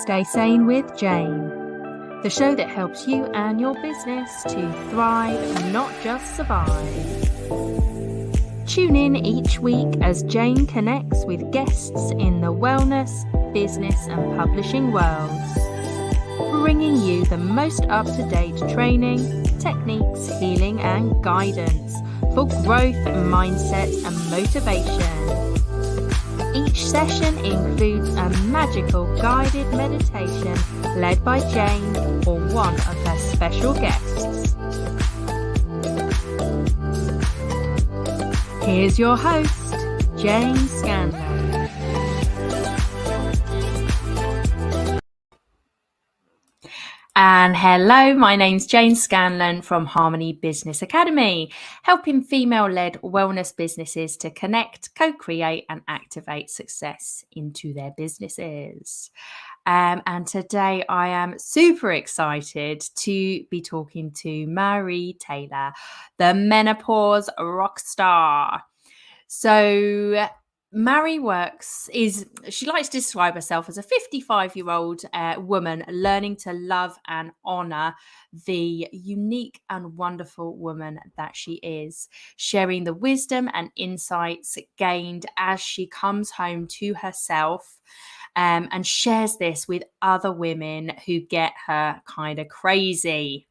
Stay Sane with Jane, the show that helps you and your business to thrive, not just survive. Tune in each week as Jane connects with guests in the wellness, business and publishing worlds, bringing you the most up-to-date training, techniques, healing and guidance for growth, mindset and motivation. Each session includes a magical guided meditation led by Jane or one of her special guests. Here's your host, Jane Scanlon. And hello, my name's Jane Scanlon from Harmony Business Academy, helping female-led wellness businesses to connect, co-create and activate success into their businesses. And today I am super excited to be talking to Mairi Taylor, the Menopause Rockstar. So Mairi she likes to describe herself as a 55-year-old woman learning to love and honor the unique and wonderful woman that she is, sharing the wisdom and insights gained as she comes home to herself and shares this with other women who get her kind of crazy.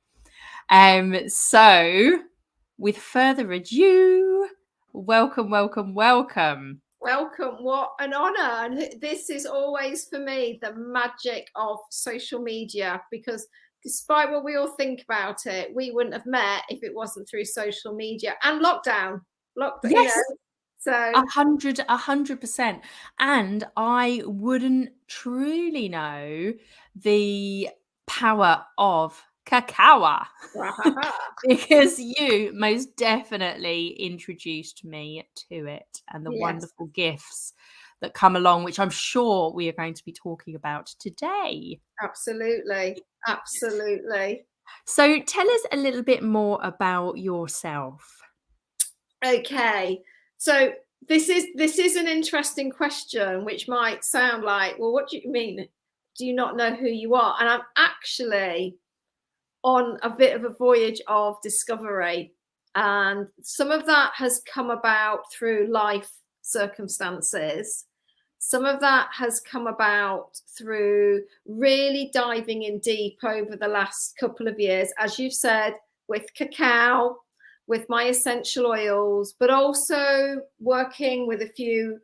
So with further ado, welcome. Welcome. What an honor. And this is always for me the magic of social media, because despite what we all think about it, we wouldn't have met if it wasn't through social media and lockdown. Yes. You know, so 100%. And I wouldn't truly know the power of cacao because you most definitely introduced me to it and the wonderful gifts that come along, which I'm sure we are going to be talking about today. Absolutely. So tell us a little bit more about yourself. Okay, so this is an interesting question, which might sound like, well, what do you mean? Do you not know who you are? And I'm actually on a bit of a voyage of discovery, and some of that has come about through life circumstances. Some of that has come about through really diving in deep over the last couple of years, as you've said, with cacao, with my essential oils, but also working with a few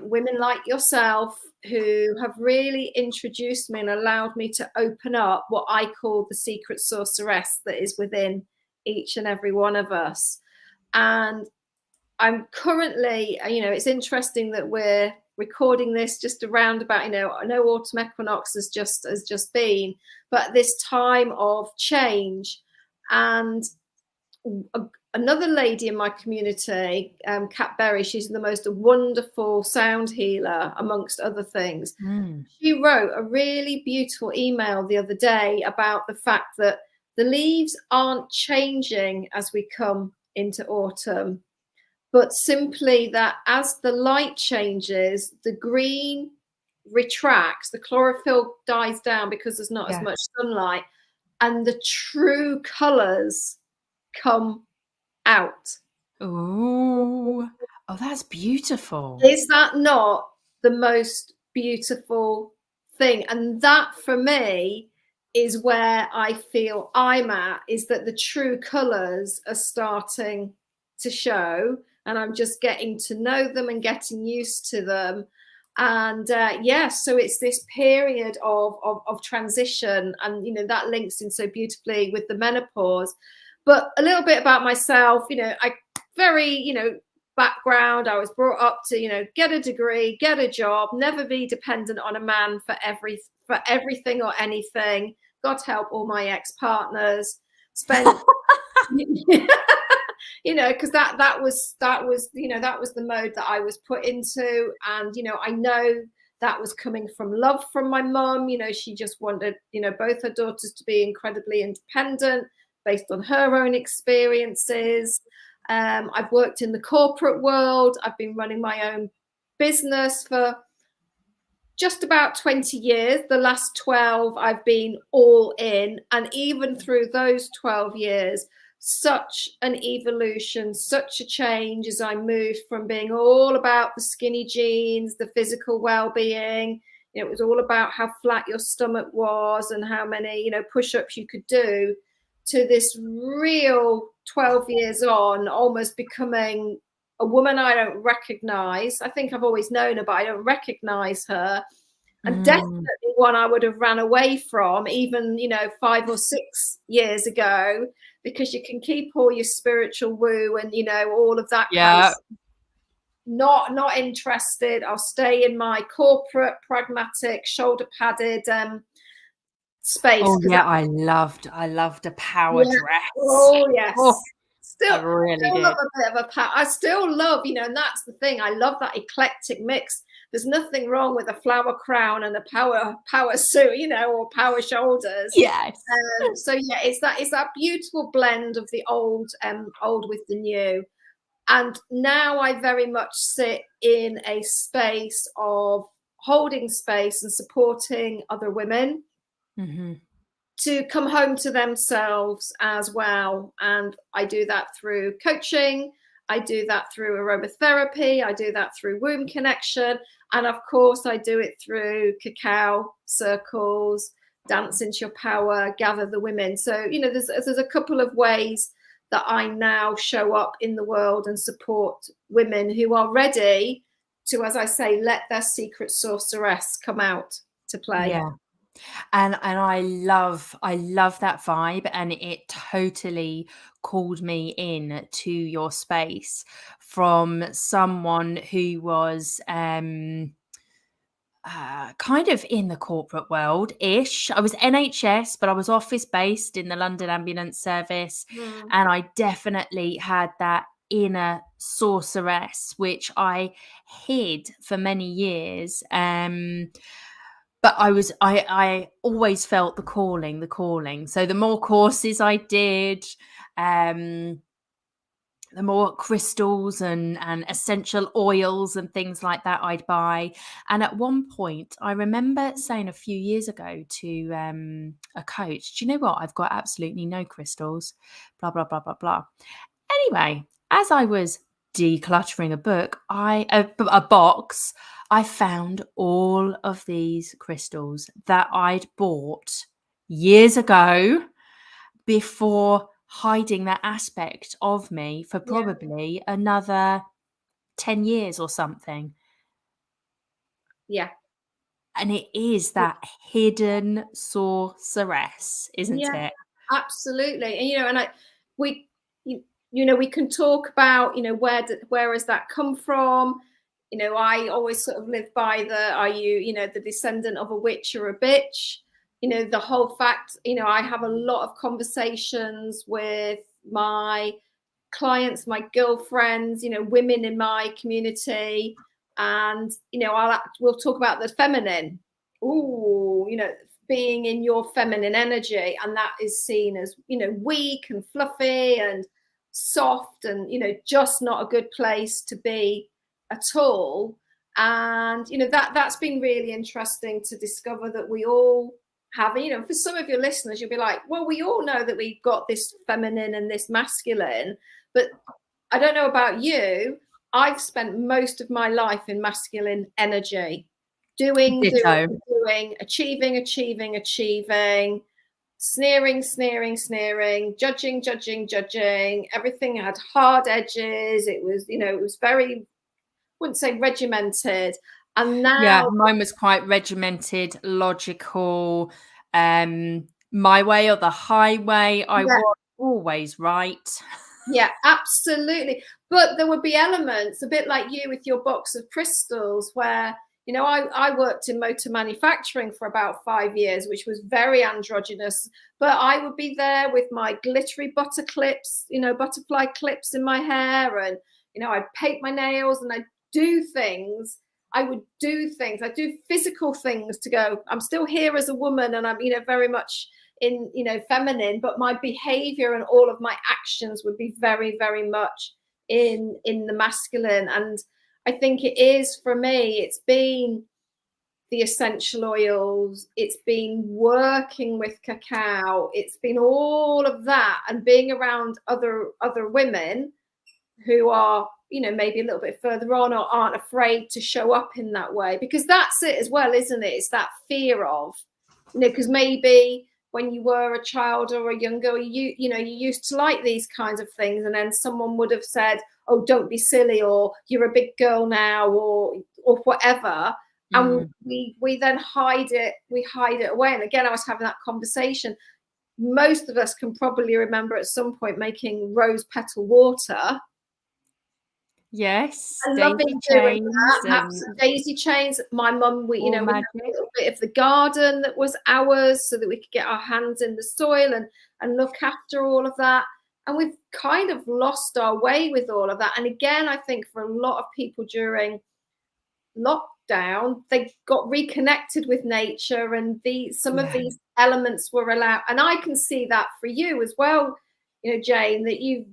women like yourself who have really introduced me and allowed me to open up what I call the secret sorceress that is within each and every one of us. And I'm currently, it's interesting that we're recording this just around about, I know autumn equinox has just been, but this time of change. And another lady in my community, Kat Berry, she's the most wonderful sound healer amongst other things. She wrote a really beautiful email the other day about the fact that the leaves aren't changing as we come into autumn, but simply that as the light changes, the green retracts, the chlorophyll dies down because there's not as much sunlight, and the true colors come out. Oh, that's beautiful. Is that not the most beautiful thing? And that for me is where I feel I'm at, is that the true colors are starting to show, and I'm just getting to know them and getting used to them. And so it's this period of transition, and that links in so beautifully with the menopause. But a little bit about myself, I very, background, I was brought up to, get a degree, get a job, never be dependent on a man for everything or anything. God help all my ex-partners. Spent because that was the mode that I was put into. And I know that was coming from love from my mum. She just wanted both her daughters to be incredibly independent based on her own experiences. I've worked in the corporate world. I've been running my own business for just about 20 years. The last 12, I've been all in. And even through those 12 years, such an evolution, such a change as I moved from being all about the skinny jeans, the physical well-being. You know, it was all about how flat your stomach was and how many, you know, push-ups you could do, to this real 12 years on, almost becoming a woman I don't recognize. I think I've always known her, but I don't recognize her. And definitely one I would have ran away from even, you know, 5 or 6 years ago, because you can keep all your spiritual woo and, you know, all of that kind of stuff. Not interested. I'll stay in my corporate, pragmatic, shoulder padded space. Oh yeah, I loved a power dress. Oh yes. Oh, Still, I really still did. love a bit of a power. I still love, you know, and that's the thing. I love that eclectic mix. There's nothing wrong with a flower crown and a power suit, you know, or power shoulders. Yes. So yeah, it's that beautiful blend of the old with the new. And now I very much sit in a space of holding space and supporting other women to come home to themselves as well. And I do that through coaching. I do that through aromatherapy. I do that through womb connection. And of course, I do it through cacao circles, dance into your power, gather the women. So, you know, there's a couple of ways that I now show up in the world and support women who are ready to, as I say, let their secret sorceress come out to play. Yeah. And I love that vibe, and it totally called me in to your space from someone who was kind of in the corporate world ish. I was NHS, but I was office based in the London Ambulance Service, and I definitely had that inner sorceress, which I hid for many years. But I always felt the calling. So the more courses I did, the more crystals and essential oils and things like that I'd buy. And at one point, I remember saying a few years ago to a coach, do you know what? I've got absolutely no crystals, blah, blah, blah, blah, blah. Anyway, as I was decluttering a box, I found all of these crystals that I'd bought years ago before hiding that aspect of me for probably another 10 years or something. Yeah. And it is that hidden sorceress, isn't it? Absolutely. And, you know, and we can talk about, you know, where has that come from? You know, I always sort of live by are you, you know, the descendant of a witch or a bitch? You know, the whole fact, you know, I have a lot of conversations with my clients, my girlfriends, you know, women in my community. And, you know, we'll talk about the feminine. Ooh, you know, being in your feminine energy, and that is seen as, you know, weak and fluffy and soft and, you know, just not a good place to be at all. And, you know, that's been really interesting to discover that we all have, you know, for some of your listeners, you'll be like, well, we all know that we've got this feminine and this masculine, but I don't know about you, I've spent most of my life in masculine energy, doing, achieving, sneering, judging. Everything had hard edges. It was, you know, it was very, wouldn't say regimented. And now, mine was quite regimented, logical, my way or the highway. I was always right. Yeah, absolutely. But there would be elements, a bit like you with your box of crystals, where, you know, I worked in motor manufacturing for about 5 years, which was very androgynous. But I would be there with my glittery butter clips, you know, butterfly clips in my hair. And, you know, I'd paint my nails and I'd do things. I would do things. I do physical things to go, I'm still here as a woman, and I'm, you know, very much in, you know, feminine, but my behavior and all of my actions would be very, very much in the masculine. And I think it is, for me, it's been the essential oils, it's been working with cacao, it's been all of that, and being around other women who are, you know, maybe a little bit further on or aren't afraid to show up in that way, because that's it as well, isn't it? It's that fear of, you know, because maybe when you were a child or a young girl, you know, you used to like these kinds of things, and then someone would have said, oh, don't be silly, or you're a big girl now, or whatever. And we then hide it away. And again, I was having that conversation. Most of us can probably remember at some point making rose petal water. Yes, I love daisy doing chains that. Daisy chains. My mum, we had a little bit of the garden that was ours, so that we could get our hands in the soil and look after all of that. And we've kind of lost our way with all of that. And again, I think for a lot of people during lockdown, they got reconnected with nature, and some of these elements were allowed. And I can see that for you as well, you know, Jane, that you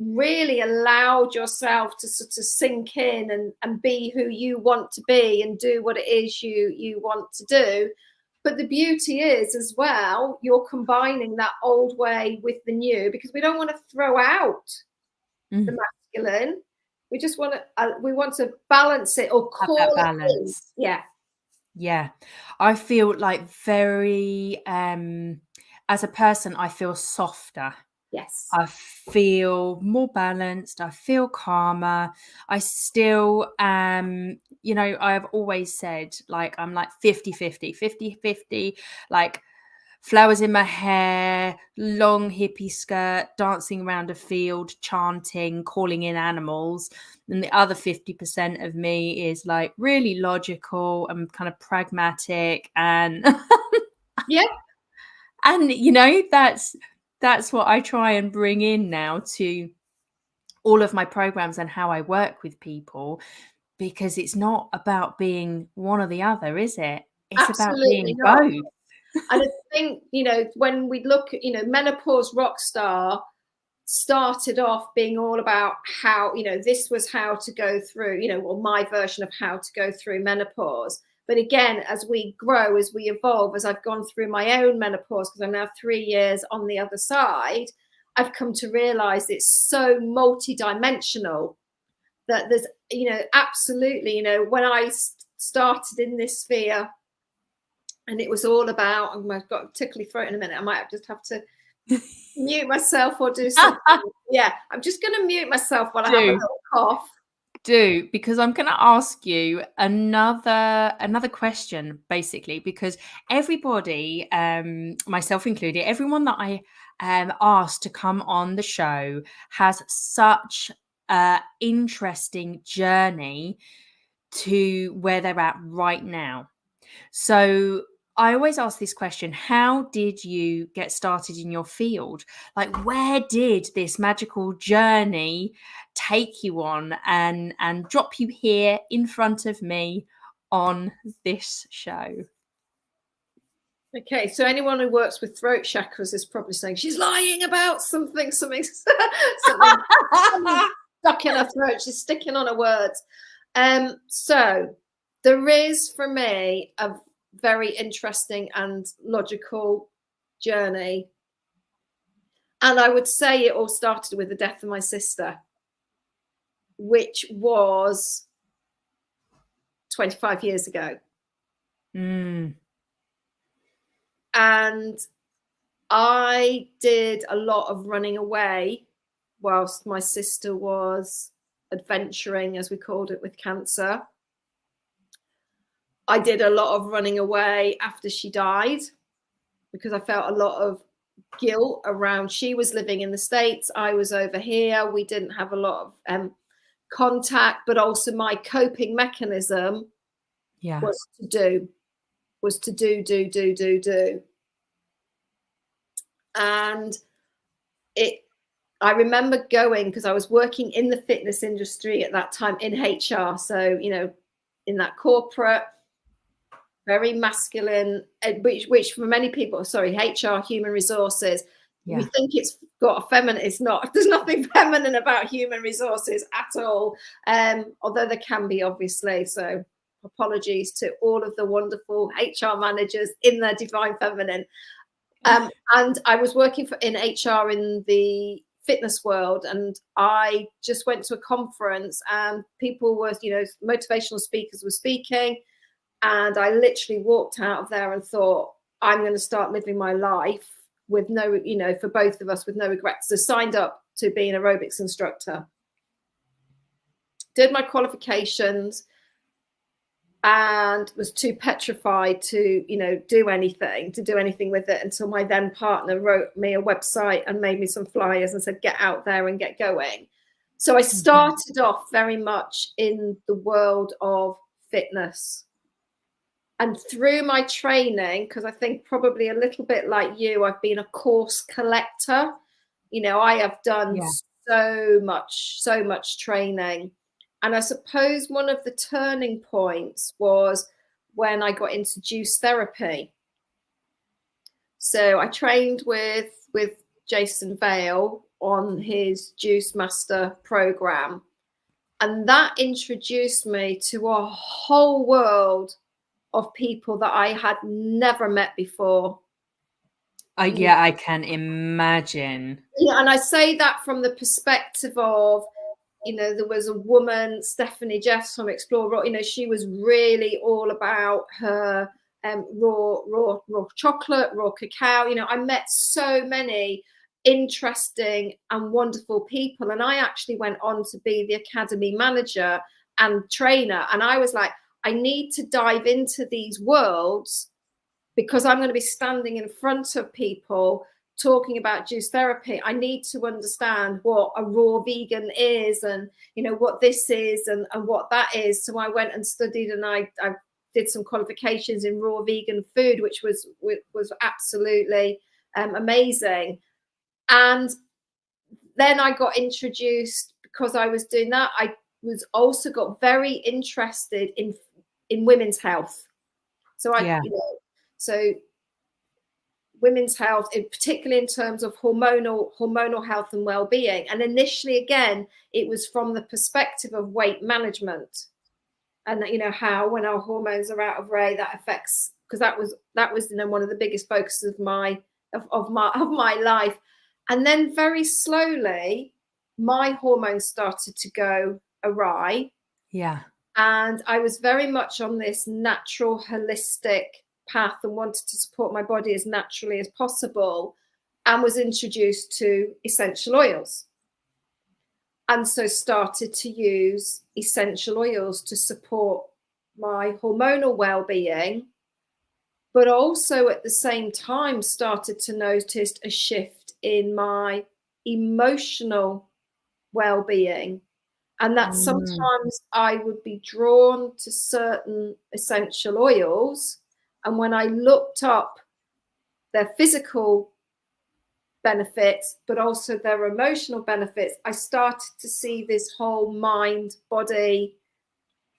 really allowed yourself to sort of sink in and be who you want to be and do what it is you want to do. But the beauty is as well, you're combining that old way with the new, because we don't want to throw out the masculine. We just want to balance it, or call that balance. Yeah. I feel like very as a person, I feel softer. Yes. I feel more balanced. I feel calmer. I still you know, I've always said, like, I'm like 50-50, like flowers in my hair, long hippie skirt, dancing around a field, chanting, calling in animals. And the other 50% of me is like really logical and kind of pragmatic, and Yeah. and you know, that's what I try and bring in now to all of my programs and how I work with people, because it's not about being one or the other, is it? It's about being both. And I think, you know, when we look at, you know, Menopause Rockstar started off being all about how, you know, this was how to go through, you know, or my version of how to go through menopause. But again, as we grow, as we evolve, as I've gone through my own menopause, because I'm now 3 years on the other side, I've come to realize it's so multidimensional that there's, you know, absolutely, you know, when I started in this sphere, and it was all about, I've got a tickly throat in a minute, I might just have to mute myself or do something. Yeah, I'm just going to mute myself while I have a little cough. Because I'm going to ask you another question, basically, because everybody, myself included, everyone that I asked to come on the show has such an interesting journey to where they're at right now. So I always ask this question: how did you get started in your field? Like, where did this magical journey take you on and drop you here in front of me on this show? Okay, so anyone who works with throat chakras is probably saying she's lying about something stuck in her throat. She's sticking on her words. So there is, for me, a very interesting and logical journey. And I would say it all started with the death of my sister, which was 25 years ago. And I did a lot of running away whilst my sister was adventuring, as we called it, with cancer. I did a lot of running away after she died, because I felt a lot of guilt around, she was living in the States, I was over here, we didn't have a lot of contact, but also my coping mechanism was to do. And I remember going, because I was working in the fitness industry at that time in HR. So, you know, in that corporate, very masculine, which for many people, HR, human resources, we think it's got a feminine, it's not. There's nothing feminine about human resources at all. Although there can be, obviously. So apologies to all of the wonderful HR managers in their divine feminine. And I was working in HR in the fitness world, and I just went to a conference and people were, motivational speakers were speaking, and I literally walked out of there and thought, I'm going to start living my life with no, for both of us, with no regrets. So signed up to be an aerobics instructor, did my qualifications, and was too petrified to, do anything with it, until my then partner wrote me a website and made me some flyers and said, get out there and get going. So I started off very much in the world of fitness. And through my training, because I think probably a little bit like you, I've been a course collector. I have done so much training. And I suppose one of the turning points was when I got into juice therapy. So I trained with Jason Vale on his Juice Master program. And that introduced me to a whole world of people that I had never met before. I can imagine. Yeah, and I say that from the perspective of, there was a woman, Stephanie Jeffs from Explore Raw, she was really all about her raw chocolate, raw cacao. I met so many interesting and wonderful people, and I actually went on to be the academy manager and trainer, and I was like, I need to dive into these worlds, because I'm going to be standing in front of people talking about juice therapy. I need to understand what a raw vegan is, and what this is and what that is. So I went and studied, and I did some qualifications in raw vegan food, which was absolutely amazing. And then I got introduced, because I was doing that, I was also got very interested in women's health. So so women's health, particularly in terms of hormonal health and well-being. And initially, again, it was from the perspective of weight management, and how when our hormones are out of rate, that affects, because that was one of the biggest focuses of my life. And then very slowly, my hormones started to go awry. Yeah. And I was very much on this natural, holistic path and wanted to support my body as naturally as possible, and was introduced to essential oils. And so started to use essential oils to support my hormonal well-being, but also at the same time started to notice a shift in my emotional well-being. And that sometimes I would be drawn to certain essential oils, and when I looked up their physical benefits, but also their emotional benefits, I started to see this whole mind-body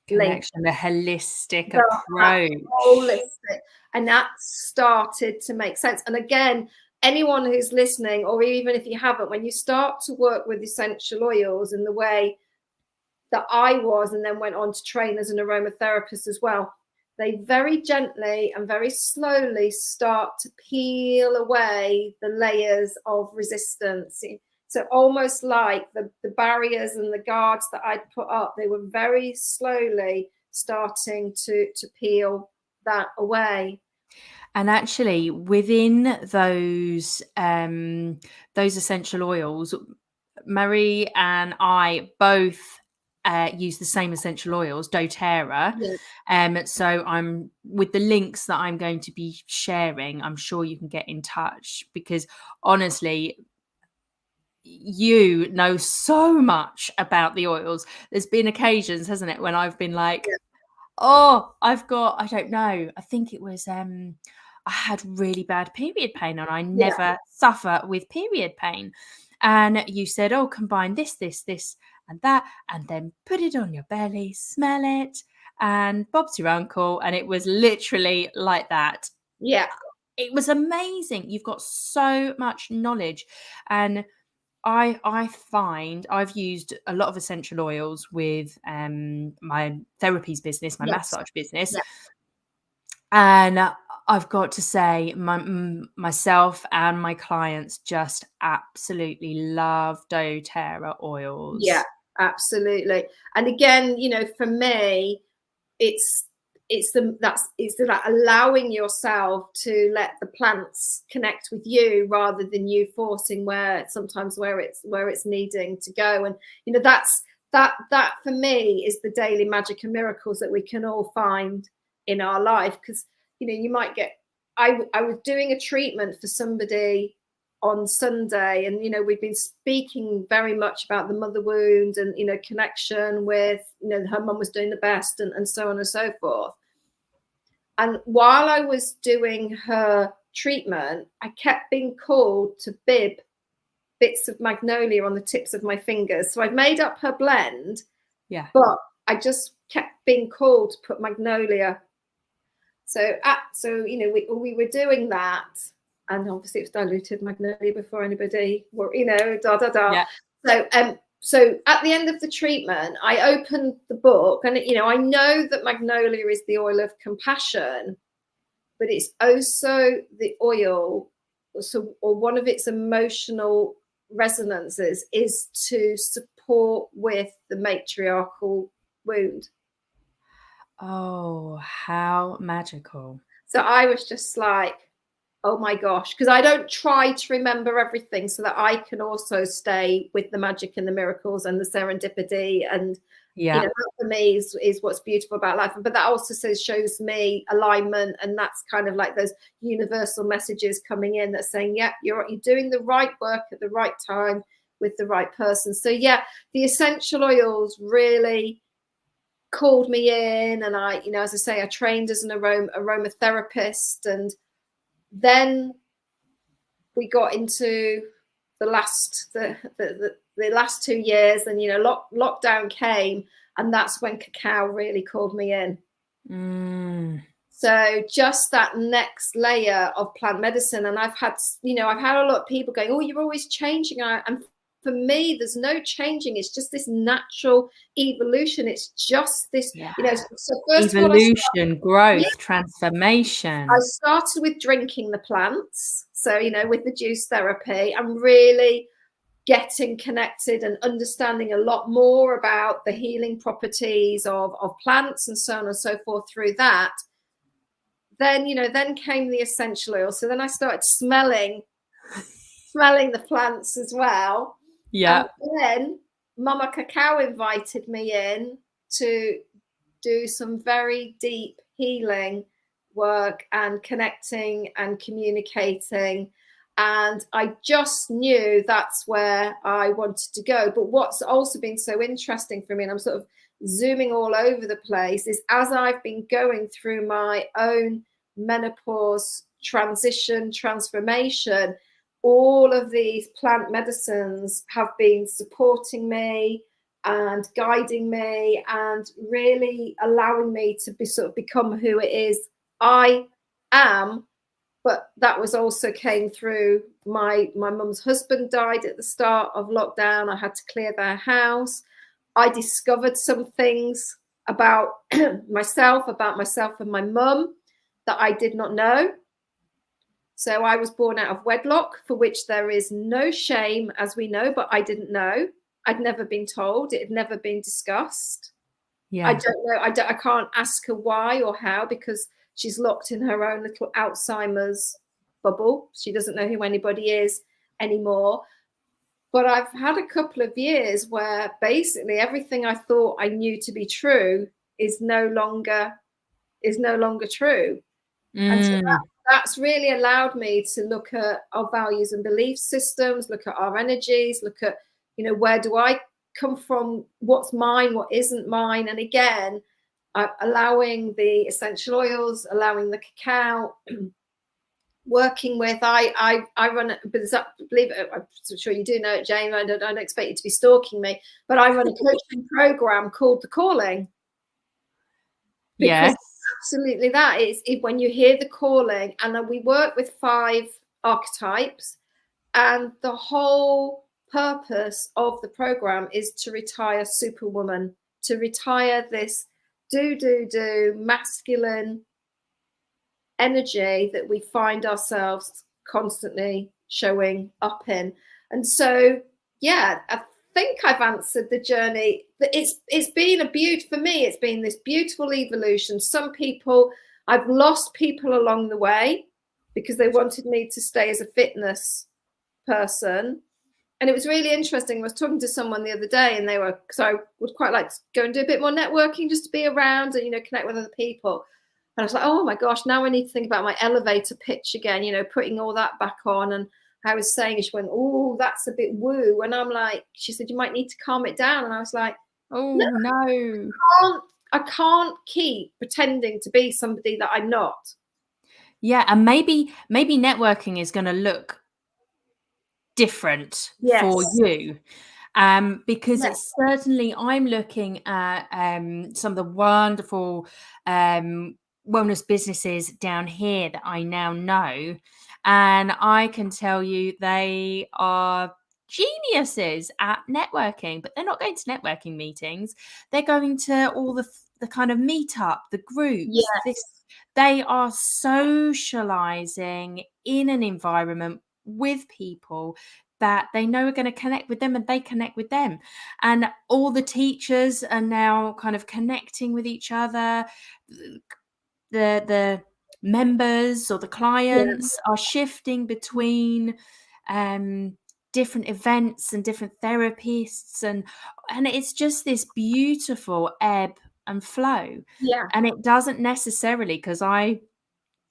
connection, link. the holistic approach. Holistic. And that started to make sense. And again, anyone who's listening, or even if you haven't, when you start to work with essential oils in the way that I was, and then went on to train as an aromatherapist as well, they very gently and very slowly start to peel away the layers of resistance. So almost like the barriers and the guards that I'd put up, they were very slowly starting to peel that away. And actually, within those essential oils, Marie and I both use the same essential oils, doTERRA. Yeah. So I'm with the links that I'm going to be sharing, I'm sure you can get in touch, because honestly, you know so much about the oils. There's been occasions, hasn't it, when I've been like, oh, I've got, I don't know, I think it was I had really bad period pain, and I never suffer with period pain. And you said, oh, combine this, and that, and then put it on your belly, smell it, and Bob's your uncle. And it was literally like that. Yeah. It was amazing. You've got so much knowledge. And I find I've used a lot of essential oils with my therapies business, my Yes. massage business, Yeah. and I've got to say, myself and my clients just absolutely love doTERRA Yeah, oils. absolutely. And again, for me, it's that allowing yourself to let the plants connect with you rather than you forcing where it's needing to go. And that for me is the daily magic and miracles that we can all find in our life. Because you might get I was doing a treatment for somebody on Sunday, and we've been speaking very much about the mother wound and connection with her mum was doing the best, and so on and so forth. And while I was doing her treatment, I kept being called to bib bits of magnolia on the tips of my fingers. So I've made up her blend, Yeah. but I just kept being called to put magnolia. So we were doing that, and obviously it's diluted magnolia before anybody were, da da da. Yeah. So at the end of the treatment, I opened the book, and I know that magnolia is the oil of compassion, but it's also the oil. Or one of its emotional resonances is to support with the matriarchal wound. Oh, how magical. So I was just like, oh my gosh, because I don't try to remember everything so that I can also stay with the magic and the miracles and the serendipity. And Yeah. that for me is what's beautiful about life. But that also shows me alignment, and that's kind of like those universal messages coming in that's saying, yeah, you're doing the right work at the right time with the right person. So yeah, the essential oils really called me in, and I, as I say, I trained as an aromatherapist, and then we got into the last 2 years, and lockdown came, and that's when cacao really called me in. So just that next layer of plant medicine, and I've had a lot of people going, oh, you're always changing. And for me, there's no changing. It's just this natural evolution. It's just this, Yeah. so first Evolution, growth, transformation. I started with drinking the plants. So, with the juice therapy, I'm really getting connected and understanding a lot more about the healing properties of plants and so on and so forth through that. Then came the essential oil. So then I started smelling the plants as well. Yeah. And then Mama Cacao invited me in to do some very deep healing work and connecting and communicating. And I just knew that's where I wanted to go. But what's also been so interesting for me, and I'm sort of zooming all over the place, is as I've been going through my own menopause transformation, all of these plant medicines have been supporting me and guiding me and really allowing me to become who it is I am. But that was also came through my mum's husband died at the start of lockdown. I had to clear their house. I discovered some things about myself and my mum that I did not know. So I was born out of wedlock, for which there is no shame, as we know, but I didn't know. I'd never been told. It had never been discussed. Yeah. I don't know. I can't ask her why or how, because she's locked in her own little Alzheimer's bubble. She doesn't know who anybody is anymore. But I've had a couple of years where basically everything I thought I knew to be true is no longer true. And so that's really allowed me to look at our values and belief systems, look at our energies, look at, where do I come from, what's mine, what isn't mine. And again, allowing the essential oils, allowing the cacao, working with, I run, believe it, I'm sure you do know it, Jane, I don't expect you to be stalking me, but I run a coaching program called The Calling. Because absolutely that is when you hear the calling, and then we work with 5 archetypes, and the whole purpose of the program is to retire Superwoman, to retire this do masculine energy that we find ourselves constantly showing up in. And so, yeah, I think I've answered the journey. It's been for me, it's been this beautiful evolution. Some people, I've lost people along the way because they wanted me to stay as a fitness person. And it was really interesting. I was talking to someone the other day, and because I would quite like to go and do a bit more networking, just to be around and, connect with other people. And I was like, oh my gosh, now I need to think about my elevator pitch again, putting all that back on. And I was saying, she went, oh, that's a bit woo. And I'm like, she said, you might need to calm it down. And I was like, oh no. I can't keep pretending to be somebody that I'm not. Yeah, and maybe networking is going to look different for you, because it's certainly, I'm looking at some of the wonderful wellness businesses down here that I now know, and I can tell you they are geniuses at networking, but they're not going to networking meetings. They're going to all the kind of meetup, the groups. They are socializing in an environment with people that they know are going to connect with them, and they connect with them. And all the teachers are now kind of connecting with each other. The members or the clients are shifting between different events and different therapists, and it's just this beautiful ebb and flow. And it doesn't necessarily, because I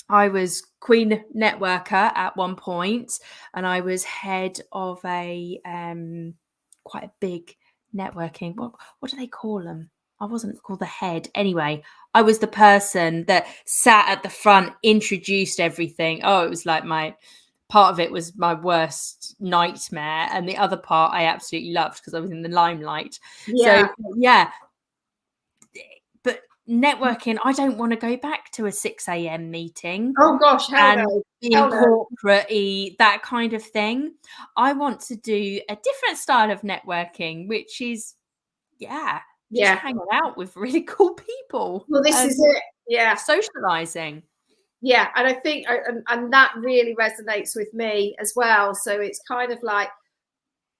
was queen networker at one point, and I was head of a quite a big networking, what do they call them? I wasn't called the head. Anyway, I was the person that sat at the front, introduced everything. Oh, it was like part of it was my worst nightmare, and the other part I absolutely loved because I was in the limelight. So yeah. But networking, I don't want to go back to a 6 a.m. meeting. Oh gosh, hell and no. being corporate-y, that kind of thing. I want to do a different style of networking, which is just hanging out with really cool people. Well, this is it. Yeah, socializing. Yeah, and I think, and that really resonates with me as well. So it's kind of like,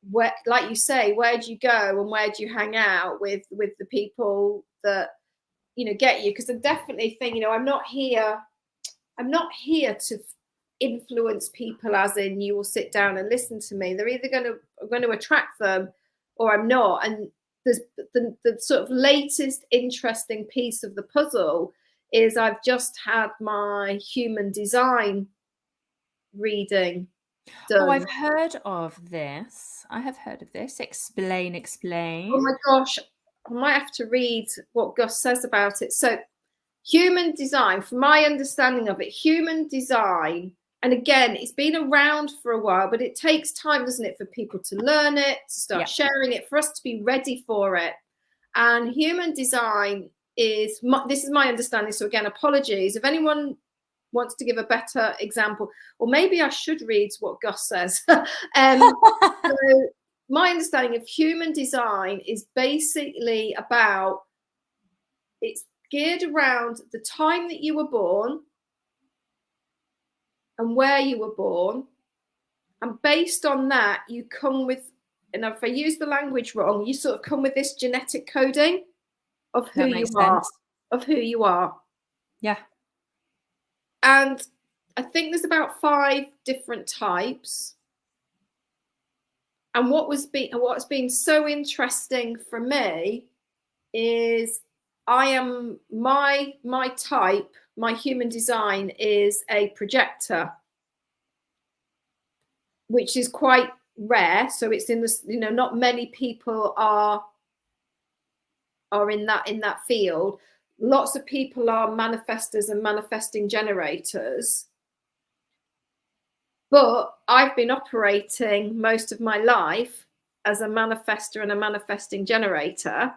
where, like you say, where do you go and where do you hang out with the people that get you? Because I definitely think, I'm not here to influence people, as in you will sit down and listen to me. They're either going to attract them, or I'm not. And there's the sort of latest interesting piece of the puzzle is I've just had my human design reading done. Oh, I've heard of this. Explain. Oh my gosh, I might have to read what Gus says about it. So human design, from my understanding of it, human design, and again, it's been around for a while, but it takes time, doesn't it, for people to learn it, to start sharing it, for us to be ready for it. And human design this is my understanding. So again, apologies. If anyone wants to give a better example, or maybe I should read what Gus says. So my understanding of human design is basically about, it's geared around the time that you were born and where you were born. And based on that, you come with, and if I use the language wrong, you sort of come with this genetic coding of who you are. Yeah. And I think there's about 5 different types. And what's been so interesting for me is my type, my human design is a projector, which is quite rare. So it's in this, not many people are in that field. Lots of people are manifestors and manifesting generators. But I've been operating most of my life as a manifestor and a manifesting generator,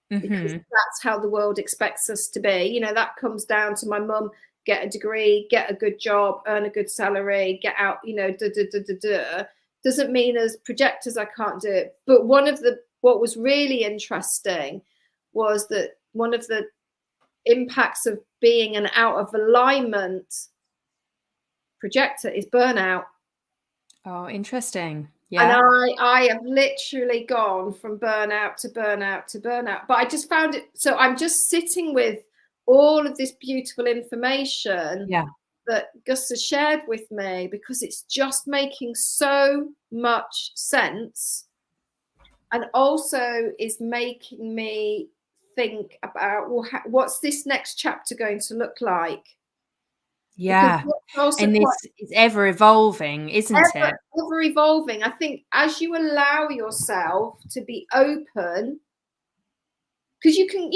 because that's how the world expects us to be. That comes down to my mum, get a degree, get a good job, earn a good salary, get out, Doesn't mean as projectors I can't do it. But what was really interesting was that one of the impacts of being an out of alignment projector is burnout. Oh, interesting. And Yeah. I have literally gone from burnout to burnout to burnout. But I just found it, so I'm just sitting with all of this beautiful information Yeah. that Gus has shared with me, because it's just making so much sense, and also is making me think about, well, what's this next chapter going to look like? Because Yeah. what's also And quite this is ever evolving, isn't it? ever evolving. I think as you allow yourself to be open, because you can,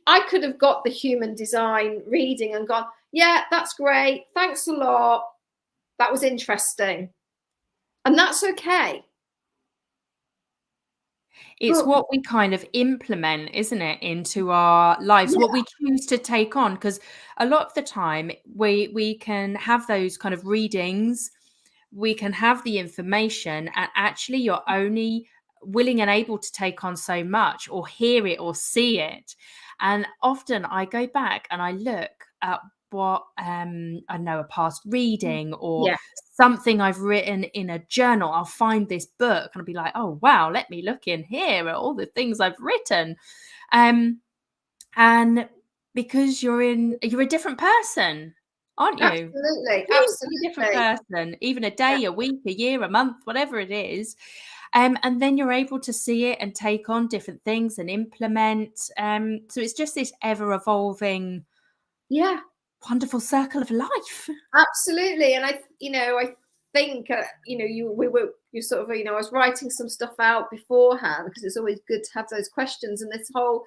I could have got the human design reading and gone, yeah, that's great, thanks a lot, that was interesting, and that's okay. It's But what we kind of implement, isn't it, into our lives, yeah, what we choose to take on. Because a lot of the time we can have those kind of readings, we can have the information, and actually you're only willing and able to take on so much, or hear it or see it. And often I go back and I look at what I know, a past reading or yeah, something I've written in a journal. I'll find this book and I'll be like, oh wow, let me look in here at all the things I've written. And because you're a different person, aren't you? absolutely, Completely different absolutely. person, even a Yeah, day, a week, a year, a month, whatever it is. And then you're able to see it and take on different things and implement. So it's just this ever evolving, yeah, wonderful circle of life. absolutely. And I think, you sort of, I was writing some stuff out beforehand, because it's always good to have those questions, and this whole,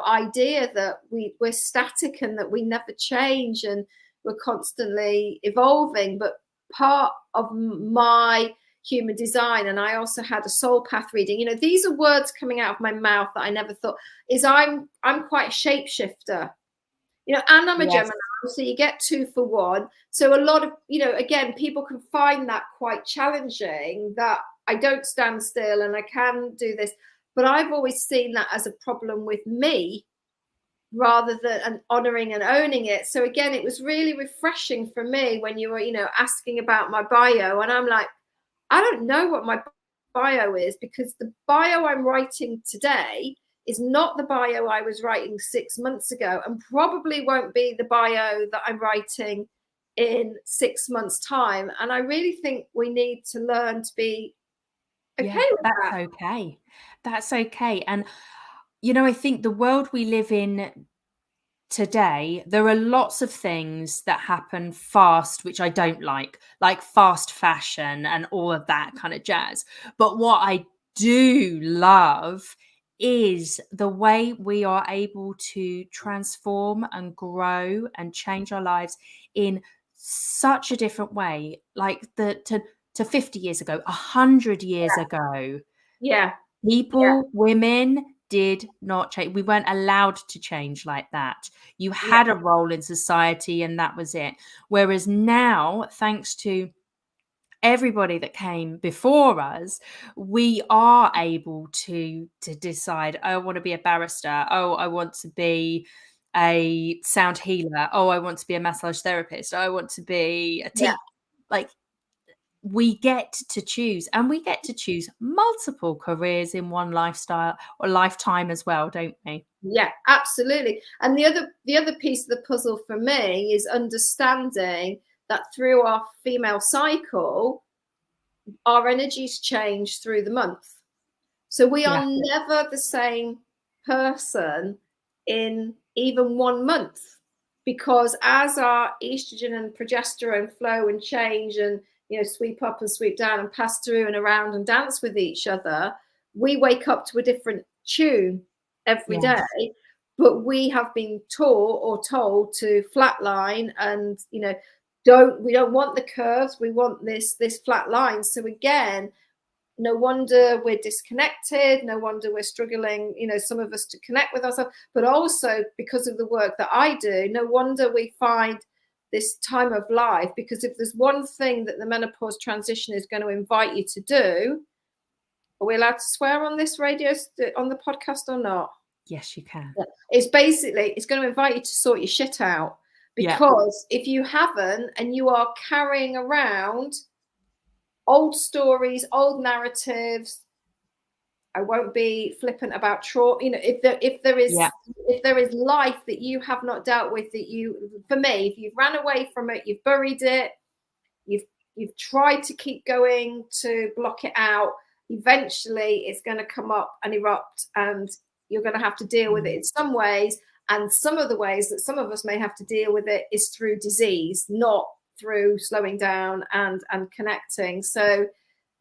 idea that we're static and that we never change and we're constantly evolving. But part of my human design, and I also had a soul path reading, these are words coming out of my mouth that I never thought, is I'm quite a shapeshifter. And I'm a Yes. Gemini, so you get 2 for 1. So a lot of, again, people can find that quite challenging, that I don't stand still and I can do this. But I've always seen that as a problem with me, rather than honoring and owning it. So again, it was really refreshing for me when you were, asking about my bio, and I'm like, I don't know what my bio is, because the bio I'm writing today is not the bio I was writing 6 months ago, and probably won't be the bio that I'm writing in 6 months' time. And I really think we need to learn to be okay Yeah, with that's that. okay. That's okay. And, I think the world we live in today, there are lots of things that happen fast, which I don't like fast fashion and all of that kind of jazz. But what I do love is the way we are able to transform and grow and change our lives in such a different way. Like to 50 years ago, 100 years ago, Yeah, yeah, people, women did not change. We weren't allowed to change like that. You yeah, had a role in society and that was it. Whereas now, thanks to everybody that came before us, we are able to decide, oh, I want to be a barrister. Oh, I want to be a sound healer. Oh, I want to be a massage therapist. Oh, I want to be a yeah. teacher. Like, we get to choose, and we get to choose multiple careers in one lifestyle or lifetime as well, don't we? Yeah, absolutely. And the other piece of the puzzle for me is understanding that through our female cycle, our energies change through the month. So we are Yeah, never the same person in even 1 month, because as our estrogen and progesterone flow and change and, sweep up and sweep down and pass through and around and dance with each other, we wake up to a different tune every day. yes, But we have been taught or told to flatline, and we don't want the curves, we want this flat line. So again, no wonder we're disconnected, no wonder we're struggling, some of us, to connect with ourselves. But also, because of the work that I do, no wonder we find this time of life, because if there's one thing that the menopause transition is going to invite you to do, are we allowed to swear on this radio, on the podcast, or not? Yes, you can. It's basically, it's going to invite you to sort your shit out, because if you haven't, and you are carrying around old stories, old narratives, I won't be flippant about trauma. You know, if there is life that you have not dealt with, that you, for me, if you've ran away from it, you've buried it, you've tried to keep going to block it out, eventually it's going to come up and erupt, and you're going to have to deal with it in some ways. And some of the ways that some of us may have to deal with it is through disease, not through slowing down and connecting. So,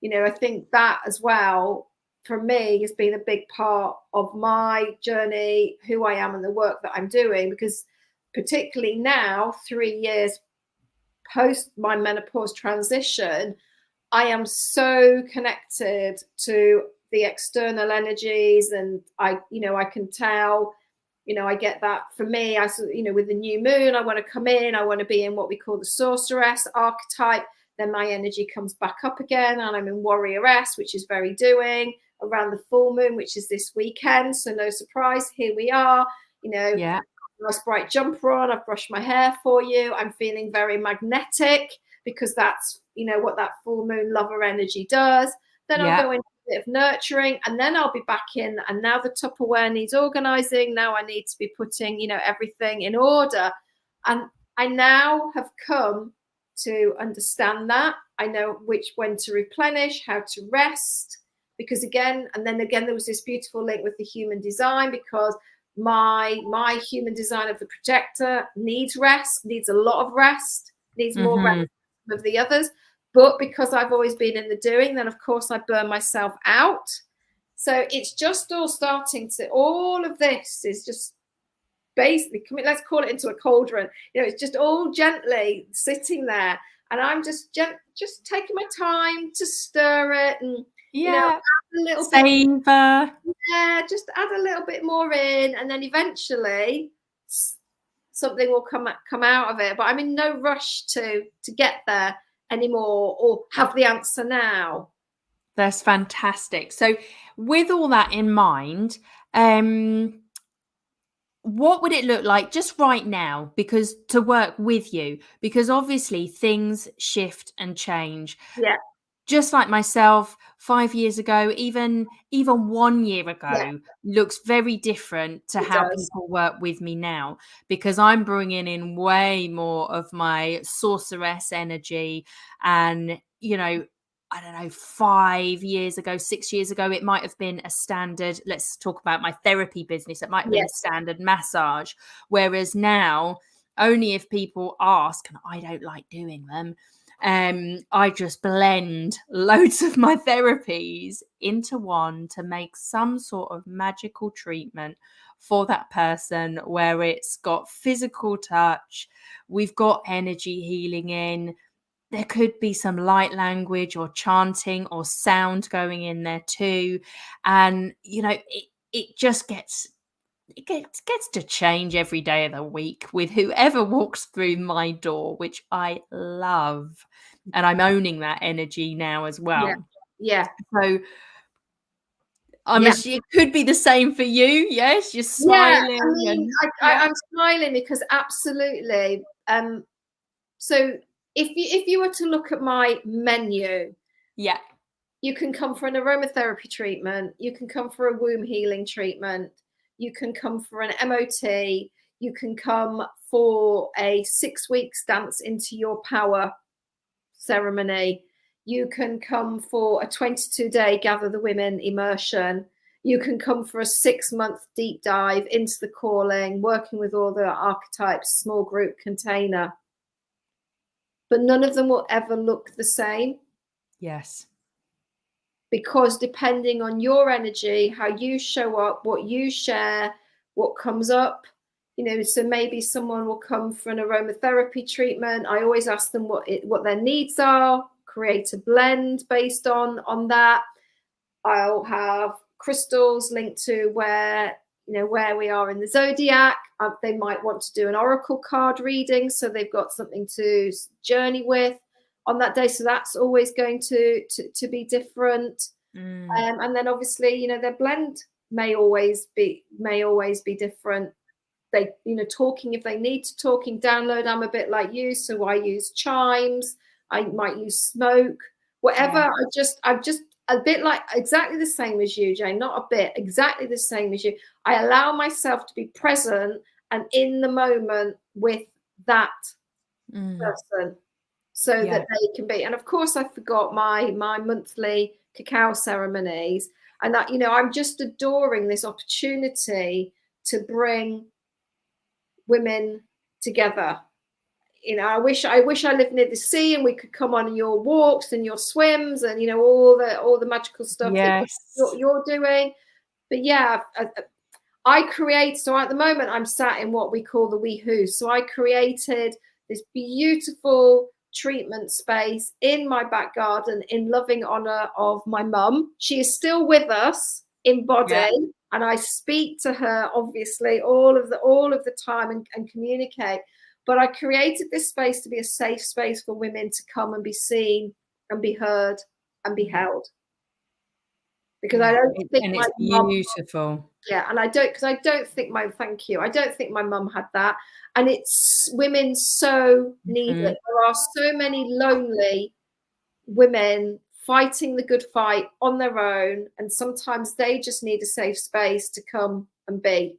you know, I think that as well, for me, has been a big part of my journey, who I am and the work that I'm doing, because particularly now, 3 years post my menopause transition, I am so connected to the external energies, and I can tell, I get that. For me, with the new moon, I want to come in, I want to be in what we call the sorceress archetype. Then my energy comes back up again, and I'm in warrioress, which is very doing, around the full moon, which is this weekend. So no surprise, here we are. Nice bright jumper on, I've brushed my hair for you, I'm feeling very magnetic, because that's what that full moon lover energy does. Then I'll go into a bit of nurturing, and then I'll be back in, and now the Tupperware needs organizing. Now I need to be putting everything in order, and I now have come to understand that. I know when to replenish, how to rest, because again there was this beautiful link with the human design, because my human design of the projector needs rest, needs a lot of rest, needs more rest than the others. But because I've always been in the doing, then of course I burn myself out. So it's just all starting to, all of this is just basically, let's call it into a cauldron. It's just all gently sitting there, and I'm just taking my time to stir it, and add a little savor. Just add a little bit more in, and then eventually something will come out of it. But I'm in no rush to get there anymore, or have the answer now. That's fantastic. So with all that in mind, what would it look like just right now, because to work with you, because obviously things shift and change. Just like myself, 5 years ago, even 1 year ago, looks very different to how people work with me now, because I'm bringing in way more of my sorceress energy. And, I don't know, 5 years ago, 6 years ago, it might have been a standard, let's talk about my therapy business, it might have been a standard massage. Whereas now, only if people ask, and I don't like doing them, I just blend loads of my therapies into one to make some sort of magical treatment for that person, where it's got physical touch, we've got energy healing in, there could be some light language or chanting or sound going in there too. And, it just gets to change every day of the week with whoever walks through my door, which I love. And I'm owning that energy now as well. So it could be the same for you. Yes, you're smiling. I'm smiling because absolutely. So if you were to look at my menu, you can come for an aromatherapy treatment, you can come for a womb healing treatment, you can come for an MOT, you can come for a 6 weeks dance into your power ceremony, you can come for a 22-day gather the women immersion, you can come for a 6-month deep dive into the calling, working with all the archetypes, small group container. But none of them will ever look the same. Yes. Because depending on your energy, how you show up, what you share, what comes up, so maybe someone will come for an aromatherapy treatment. I always ask them what their needs are, create a blend based on that. I'll have crystals linked to where where we are in the zodiac. They might want to do an oracle card reading, so they've got something to journey with on that day. So that's always going to be different. And then obviously, their blend may always be different. They, talking if they need to talking download. I'm a bit like you, so I use chimes. I might use smoke, whatever. Yeah. I'm just a bit like exactly the same as you, Jane. Not a bit, exactly the same as you. I allow myself to be present and in the moment with that person, so that they can be. And of course, I forgot my monthly cacao ceremonies, and that I'm just adoring this opportunity to bring women together. I wish I lived near the sea and we could come on your walks and your swims and all the magical stuff that you're doing. But yeah, I create. So at the moment, I'm sat in what we call the WeHo. So I created this beautiful treatment space in my back garden in loving honor of my mum. She is still with us in body, and I speak to her obviously all of the time and communicate. But I created this space to be a safe space for women to come and be seen and be heard and be held. Because I don't think it's beautiful. and I don't think my mum had that. And it's women so need it. There are so many lonely women fighting the good fight on their own, and sometimes they just need a safe space to come and be.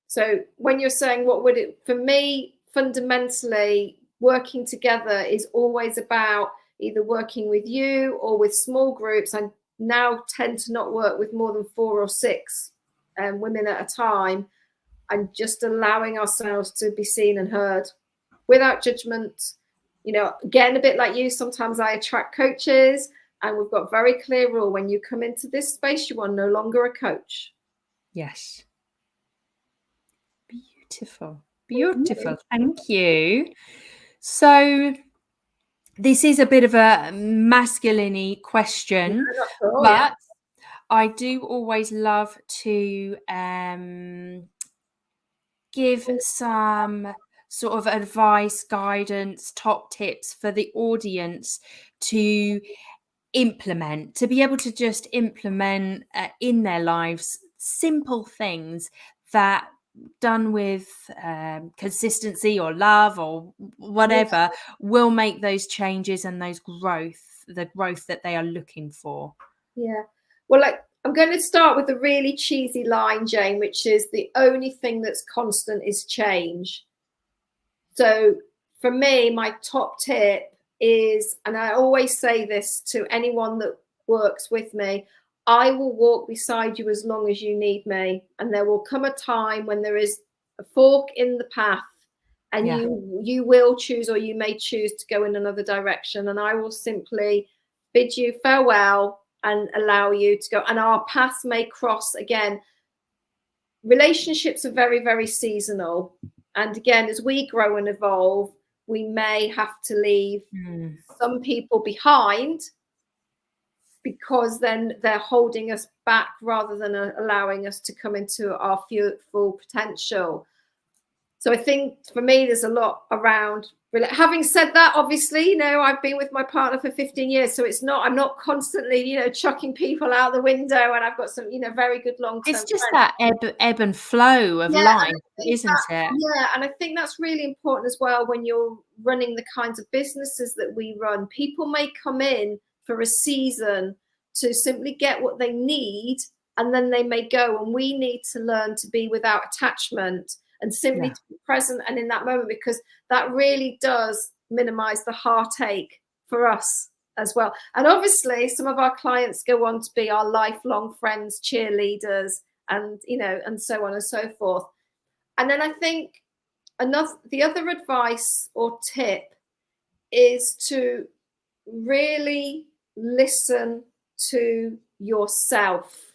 So when you're saying what would it, for me, fundamentally, working together is always about either working with you or with small groups. I now tend to not work with more than 4 or 6 women at a time, and just allowing ourselves to be seen and heard without judgment. Again, a bit like you, sometimes I attract coaches, and we've got very clear rule: when you come into this space, you are no longer a coach. Yes. Beautiful. Thank you. So this is a bit of a masculine question, but I do always love to give some sort of advice, guidance, top tips for the audience to implement, to be able to just implement in their lives simple things that, done with consistency or love or whatever, will make those changes and the growth that they are looking for. Well, I'm going to start with a really cheesy line, Jane, which is the only thing that's constant is change. So for me, my top tip is, and I always say this to anyone that works with me, I will walk beside you as long as you need me. And there will come a time when there is a fork in the path, and you will choose, or you may choose to go in another direction. And I will simply bid you farewell and allow you to go. And our paths may cross again. Relationships are very, very seasonal. And again, as we grow and evolve, we may have to leave some people behind, because then they're holding us back rather than allowing us to come into our full potential. So I think for me, there's a lot around. Having said that, obviously, I've been with my partner for 15 years, so I'm not constantly, chucking people out the window, and I've got some, very good long-term It's just friends. that ebb and flow of life, isn't it? Yeah, and I think that's really important as well when you're running the kinds of businesses that we run. People may come in for a season to simply get what they need, and then they may go, and we need to learn to be without attachment and simply to be present and in that moment, because that really does minimize the heartache for us as well. And obviously some of our clients go on to be our lifelong friends, cheerleaders, and and so on and so forth. And then I think the other advice or tip is to really listen to yourself.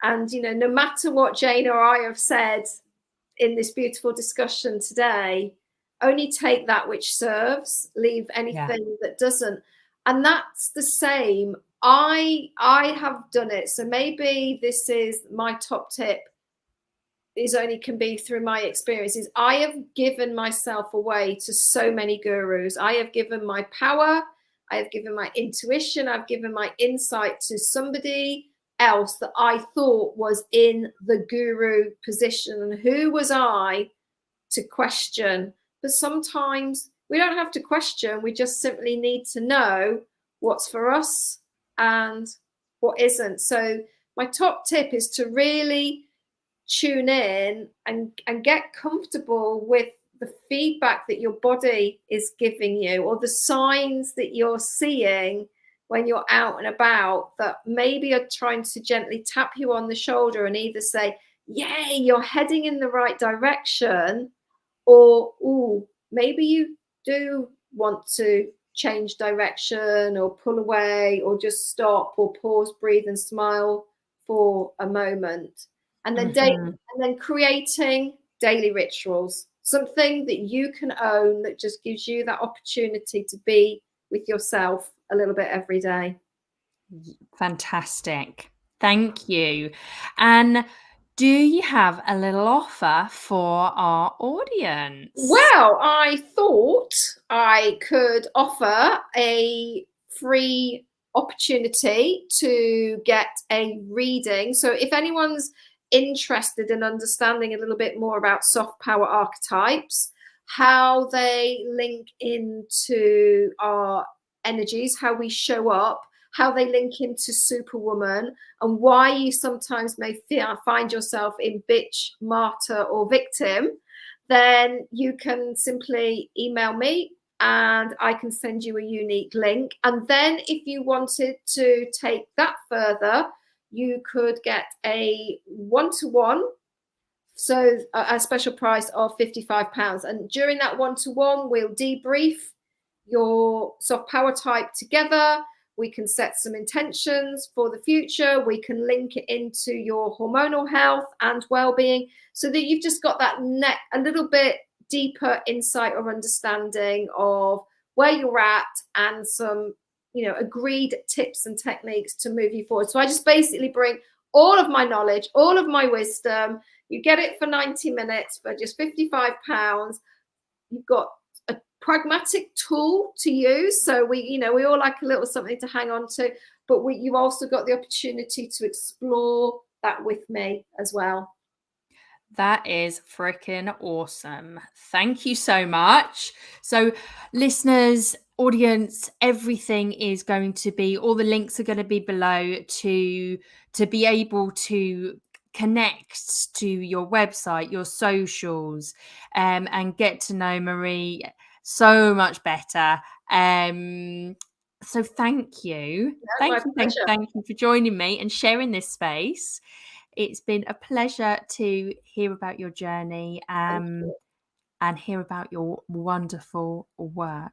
And no matter what Jane or I have said in this beautiful discussion today, only take that which serves, leave anything that doesn't. And that's the same I have done it. So maybe this is my top tip, is only can be through my experiences. I have given myself away to so many gurus. I have given my power, I have given my intuition, I've given my insight to somebody else that I thought was in the guru position. And who was I to question? But sometimes we don't have to question, we just simply need to know what's for us and what isn't. So my top tip is to really tune in and get comfortable with the feedback that your body is giving you, or the signs that you're seeing when you're out and about, that maybe are trying to gently tap you on the shoulder and either say, yay, you're heading in the right direction, or ooh, maybe you do want to change direction or pull away or just stop or pause, breathe and smile for a moment. And then and then creating daily rituals, something that you can own, that just gives you that opportunity to be with yourself a little bit every day. Fantastic. Thank you. And do you have a little offer for our audience? Well, I thought I could offer a free opportunity to get a reading. So if anyone's interested in understanding a little bit more about soft power archetypes, how they link into our energies, how we show up, how they link into Superwoman, and why you sometimes may find yourself in bitch, martyr, or victim, then you can simply email me and I can send you a unique link. And then if you wanted to take that further, you could get a one-to-one, so a special price of £55. And during that one-to-one, we'll debrief your soft power type together. We can set some intentions for the future. We can link it into your hormonal health and well-being, so that you've just got that a little bit deeper insight or understanding of where you're at, and some, agreed tips and techniques to move you forward. So I just basically bring all of my knowledge, all of my wisdom. You get it for 90 minutes for just £55. You've got a pragmatic tool to use. So we all like a little something to hang on to, but you've also got the opportunity to explore that with me as well. That is freaking awesome. Thank you so much. So listeners, audience, everything is going to be, all the links are going to be below to be able to connect to your website, your socials, and get to know Marie so much better. So thank you. Yeah, Thank you for joining me and sharing this space. It's been a pleasure to hear about your journey and hear about your wonderful work.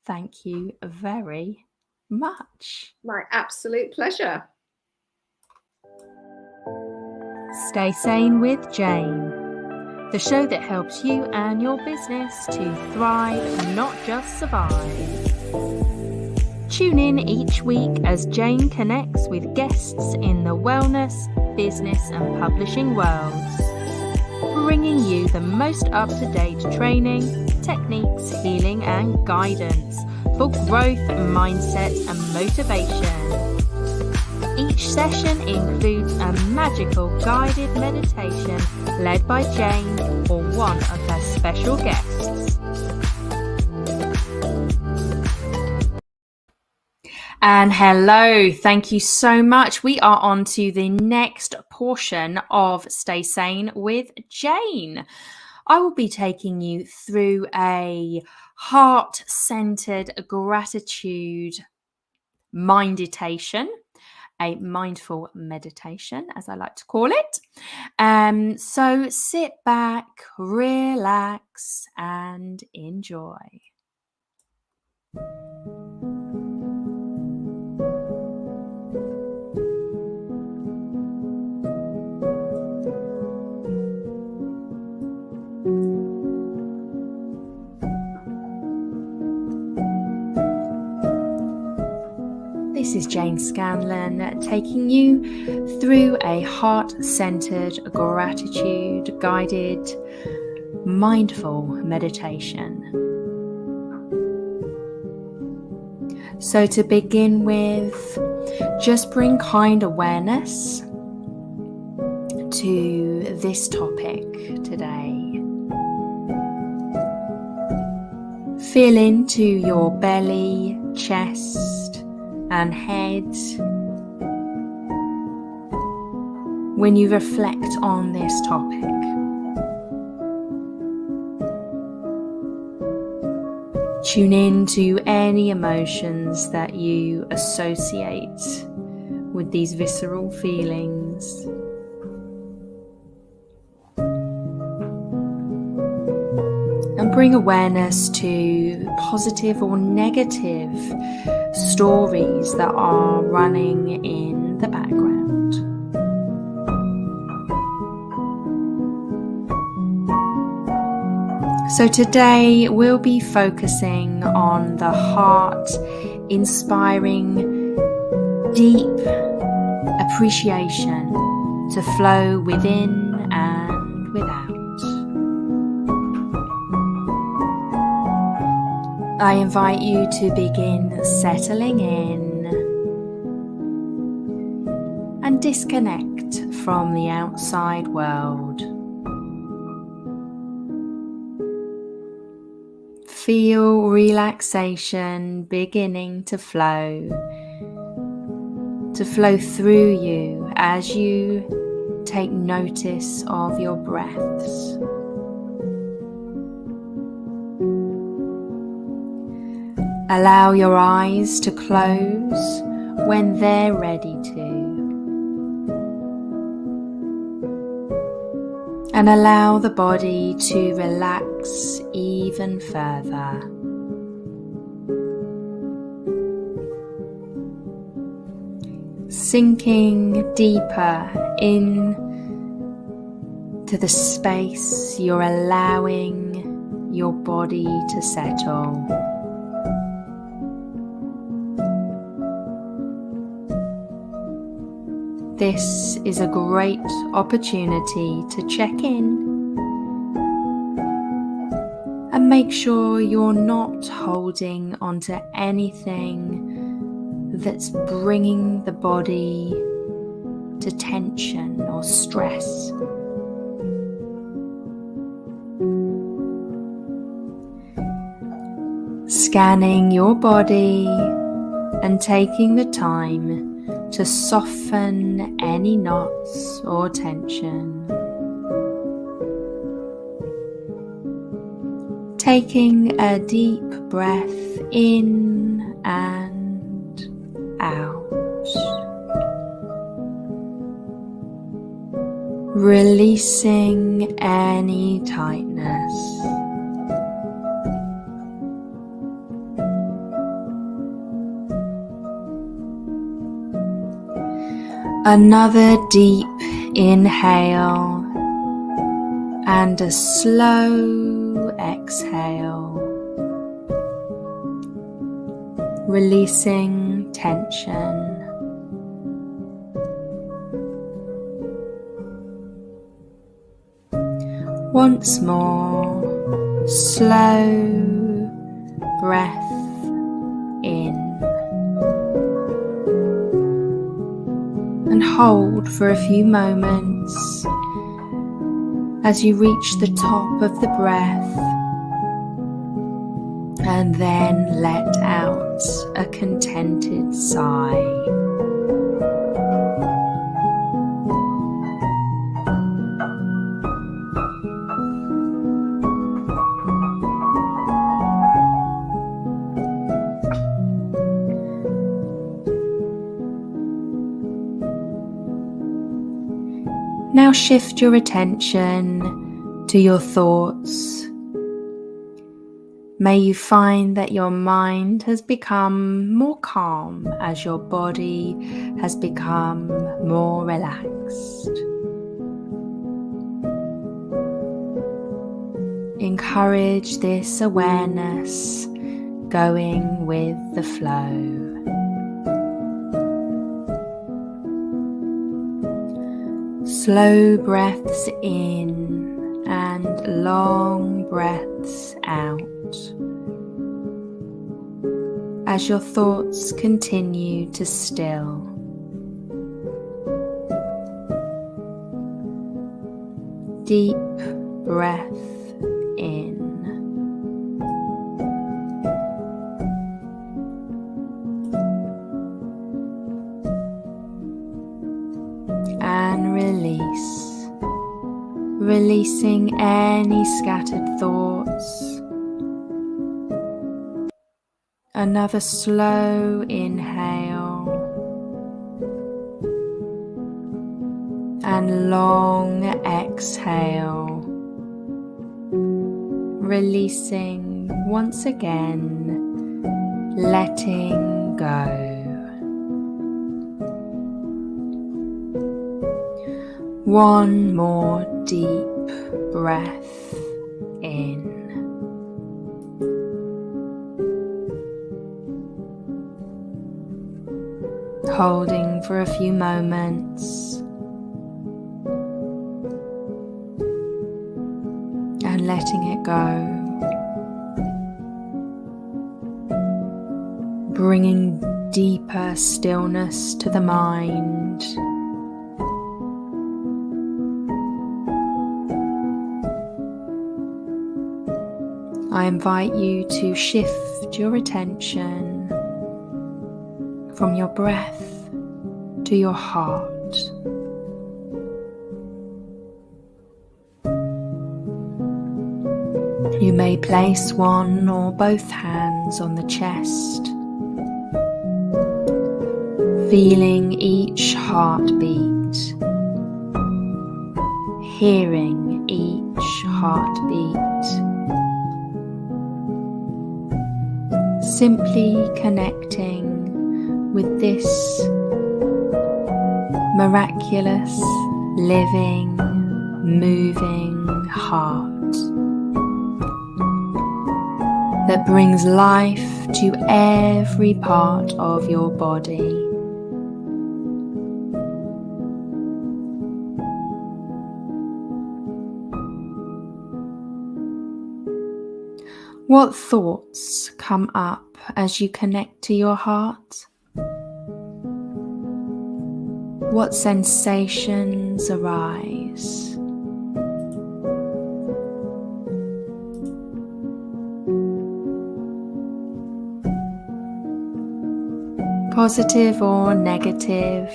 Thank you very much. My absolute pleasure. Stay Sane with Jane, the show that helps you and your business to thrive, not just survive. Tune in each week as Jane connects with guests in the wellness, business and publishing worlds, bringing you the most up-to-date training, techniques, healing and guidance for growth, mindset and motivation. Each session includes a magical guided meditation led by Jane or one of her special guests. And hello, thank you so much. We are on to the next portion of Stay Sane with Jane. I will be taking you through a heart-centered gratitude meditation, a mindful meditation, as I like to call it. So sit back, relax, and enjoy. This is Jane Scanlon taking you through a heart-centered, gratitude-guided, mindful meditation. So to begin with, just bring kind awareness to this topic today. Feel into your belly, chest, and head when you reflect on this topic. Tune in to any emotions that you associate with these visceral feelings. And bring awareness to positive or negative stories that are running in the background. So today we'll be focusing on the heart, inspiring deep appreciation to flow within and without. I invite you to begin settling in and disconnect from the outside world. Feel relaxation beginning to flow through you as you take notice of your breaths. Allow your eyes to close when they're ready to. And allow the body to relax even further. Sinking deeper in to the space you're allowing your body to settle. This is a great opportunity to check in and make sure you're not holding onto anything that's bringing the body to tension or stress. Scanning your body and taking the time to soften any knots or tension. Taking a deep breath in and out. Releasing any tightness. Another deep inhale and a slow exhale, releasing tension. Once more, slow breath in. And hold for a few moments as you reach the top of the breath, and then let out a contented sigh. Now shift your attention to your thoughts. May you find that your mind has become more calm as your body has become more relaxed. Encourage this awareness going with the flow. Slow breaths in and long breaths out as your thoughts continue to still. Deep breath in and release, releasing any scattered thoughts. Another slow inhale and long exhale, releasing once again, letting go. One more deep breath in. Holding for a few moments and letting it go. Bringing deeper stillness to the mind. I invite you to shift your attention from your breath to your heart. You may place one or both hands on the chest, feeling each heartbeat, hearing each heartbeat. Simply connecting with this miraculous, living, moving heart that brings life to every part of your body. What thoughts come up as you connect to your heart? What sensations arise? Positive or negative,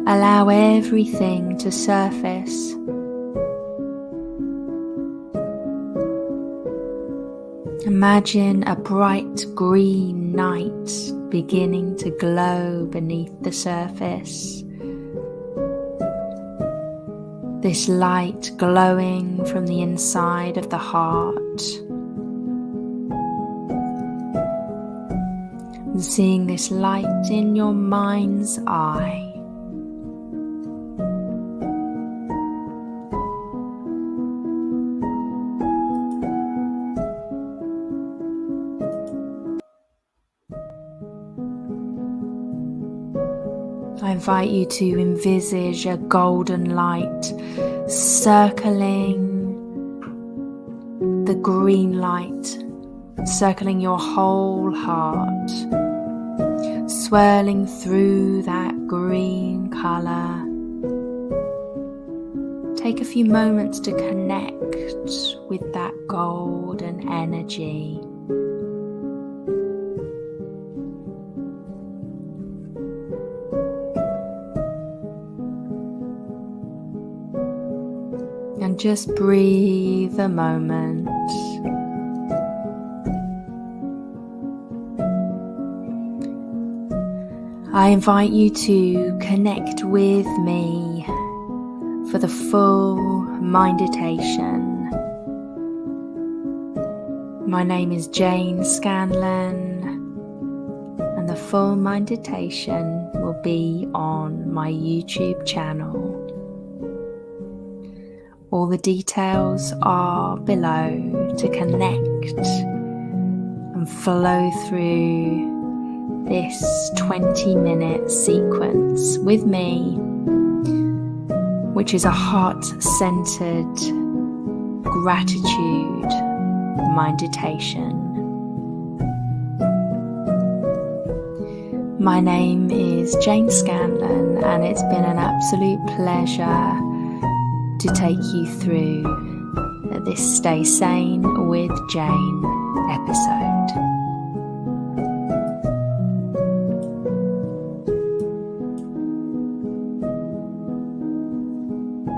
allow everything to surface. Imagine a bright green night beginning to glow beneath the surface. This light glowing from the inside of the heart. And seeing this light in your mind's eye. I invite you to envisage a golden light circling the green light, circling your whole heart, swirling through that green colour. Take a few moments to connect with that golden energy. And just breathe a moment. I invite you to connect with me for the full meditation. My name is Jane Scanlon, and the full meditation will be on my YouTube channel. All the details are below to connect and flow through this 20-minute sequence with me which is a heart-centered gratitude meditation. My name is Jane Scanlon, and it's been an absolute pleasure to take you through this Stay Sane with Jane episode.